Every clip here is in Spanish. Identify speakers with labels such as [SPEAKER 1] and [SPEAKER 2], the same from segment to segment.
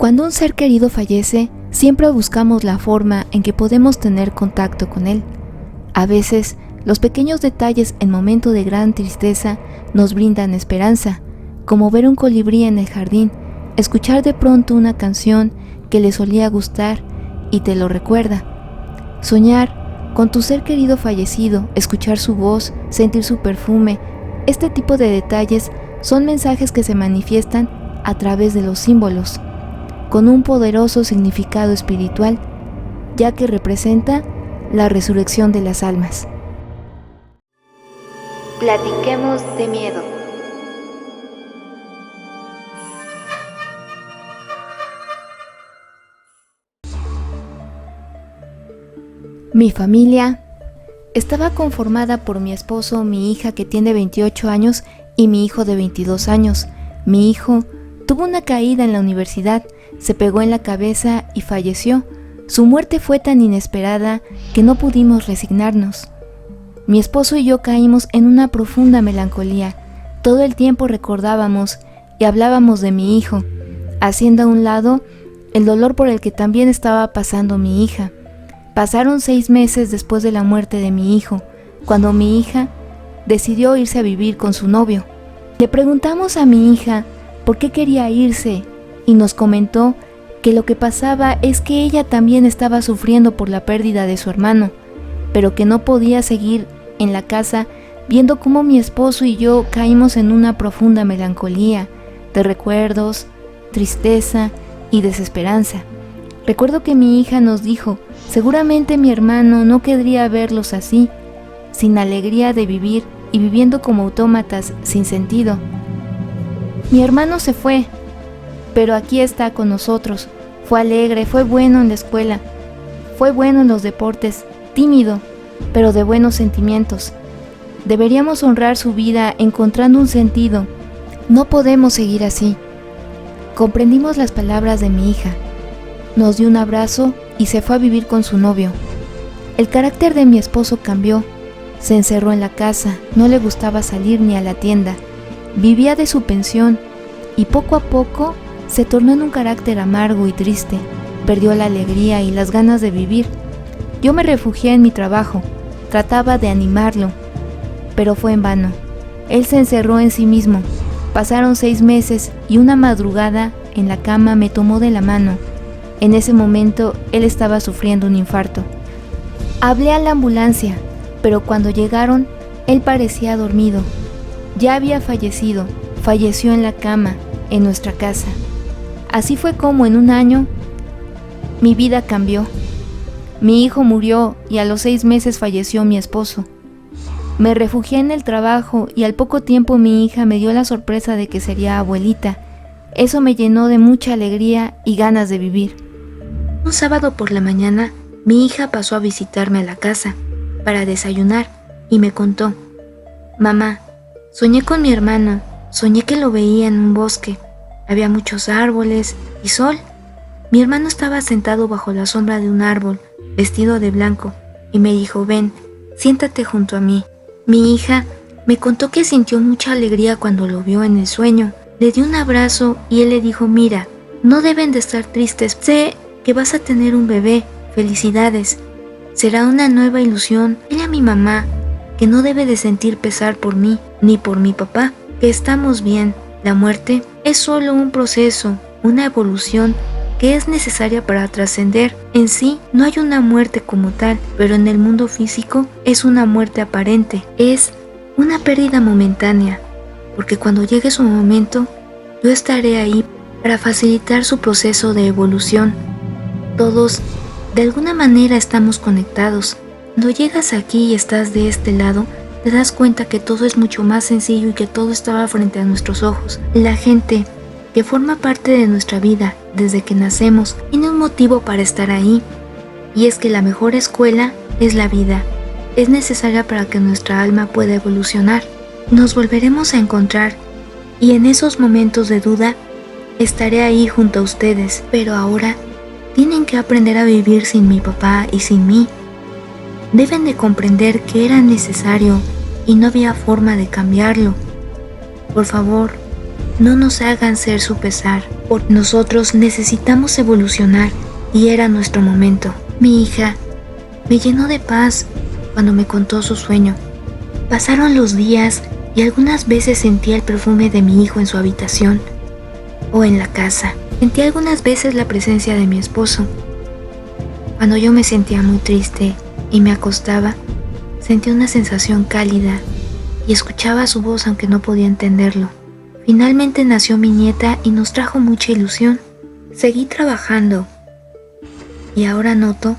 [SPEAKER 1] Cuando un ser querido fallece, siempre buscamos la forma en que podemos tener contacto con él. A veces, los pequeños detalles en momento de gran tristeza nos brindan esperanza, como ver un colibrí en el jardín, escuchar de pronto una canción que le solía gustar y te lo recuerda. Soñar con tu ser querido fallecido, escuchar su voz, sentir su perfume, este tipo de detalles son mensajes que se manifiestan a través de los símbolos, con un poderoso significado espiritual, ya que representa la resurrección de las almas. Platiquemos de miedo. Mi familia estaba conformada por mi esposo, mi hija que tiene 28 años y mi hijo de 22 años. Mi hijo tuvo una caída en la universidad, se pegó en la cabeza y falleció. Su muerte fue tan inesperada que no pudimos resignarnos. Mi esposo y yo caímos en una profunda melancolía. Todo el tiempo recordábamos y hablábamos de mi hijo, haciendo a un lado el dolor por el que también estaba pasando mi hija. Pasaron 6 meses después de la muerte de mi hijo, cuando mi hija decidió irse a vivir con su novio. Le preguntamos a mi hija por qué quería irse y nos comentó que lo que pasaba es que ella también estaba sufriendo por la pérdida de su hermano, pero que no podía seguir en la casa viendo cómo mi esposo y yo caímos en una profunda melancolía de recuerdos, tristeza y desesperanza. Recuerdo que mi hija nos dijo, seguramente mi hermano no querría verlos así, sin alegría de vivir y viviendo como autómatas sin sentido. Mi hermano se fue, pero aquí está con nosotros. Fue alegre, fue bueno en la escuela, fue bueno en los deportes, tímido, pero de buenos sentimientos. Deberíamos honrar su vida encontrando un sentido. No podemos seguir así. Comprendimos las palabras de mi hija. Nos dio un abrazo y se fue a vivir con su novio. El carácter de mi esposo cambió. Se encerró en la casa, no le gustaba salir ni a la tienda. Vivía de su pensión y poco a poco se tornó en un carácter amargo y triste. Perdió la alegría y las ganas de vivir. Yo me refugié en mi trabajo, trataba de animarlo, pero fue en vano. Él se encerró en sí mismo. Pasaron 6 meses y una madrugada en la cama me tomó de la mano. En ese momento él estaba sufriendo un infarto. Hablé a la ambulancia, pero cuando llegaron, él parecía dormido. Ya había fallecido, falleció en la cama, en nuestra casa. Así fue como en un año mi vida cambió. Mi hijo murió y a los 6 meses falleció mi esposo. Me refugié en el trabajo y al poco tiempo mi hija me dio la sorpresa de que sería abuelita. Eso me llenó de mucha alegría y ganas de vivir. Un sábado por la mañana, mi hija pasó a visitarme a la casa para desayunar y me contó: mamá, soñé con mi hermano, soñé que lo veía en un bosque. Había muchos árboles y sol. Mi hermano estaba sentado bajo la sombra de un árbol, vestido de blanco, y me dijo: ven, siéntate junto a mí. Mi hija me contó que sintió mucha alegría cuando lo vio en el sueño. Le dio un abrazo y él le dijo: mira, no deben de estar tristes, sé que vas a tener un bebé, felicidades. Será una nueva ilusión. Dile a mi mamá que no debe de sentir pesar por mí, ni por mi papá, que estamos bien. La muerte es solo un proceso, una evolución que es necesaria para trascender. En sí, no hay una muerte como tal, pero en el mundo físico es una muerte aparente, es una pérdida momentánea, porque cuando llegue su momento, yo estaré ahí para facilitar su proceso de evolución. Todos, de alguna manera, estamos conectados. Cuando llegas aquí y estás de este lado, te das cuenta que todo es mucho más sencillo y que todo estaba frente a nuestros ojos. La gente que forma parte de nuestra vida desde que nacemos tiene un motivo para estar ahí, y es que la mejor escuela es la vida. Es necesaria para que nuestra alma pueda evolucionar. Nos volveremos a encontrar y en esos momentos de duda estaré ahí junto a ustedes, pero ahora tienen que aprender a vivir sin mi papá y sin mí. Deben de comprender que era necesario y no había forma de cambiarlo. Por favor, no nos hagan ser su pesar, porque nosotros necesitamos evolucionar y era nuestro momento. Mi hija me llenó de paz cuando me contó su sueño. Pasaron los días y algunas veces sentí el perfume de mi hijo en su habitación o en la casa. Sentí algunas veces la presencia de mi esposo. Cuando yo me sentía muy triste y me acostaba, sentí una sensación cálida y escuchaba su voz aunque no podía entenderlo. Finalmente nació mi nieta y nos trajo mucha ilusión. Seguí trabajando y ahora noto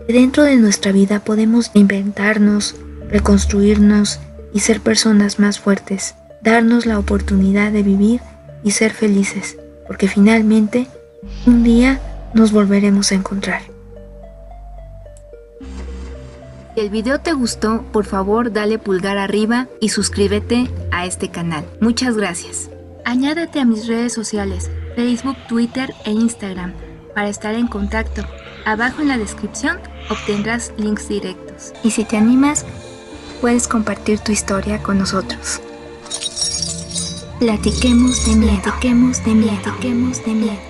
[SPEAKER 1] que dentro de nuestra vida podemos inventarnos, reconstruirnos y ser personas más fuertes, darnos la oportunidad de vivir y ser felices, porque finalmente un día nos volveremos a encontrar. Si el video te gustó, por favor dale pulgar arriba y suscríbete a este canal. Muchas gracias. Añádete a mis redes sociales, Facebook, Twitter e Instagram, para estar en contacto. Abajo en la descripción obtendrás links directos. Y si te animas, puedes compartir tu historia con nosotros. Platiquemos de miedo. Platiquemos de miedo. Platiquemos de miedo.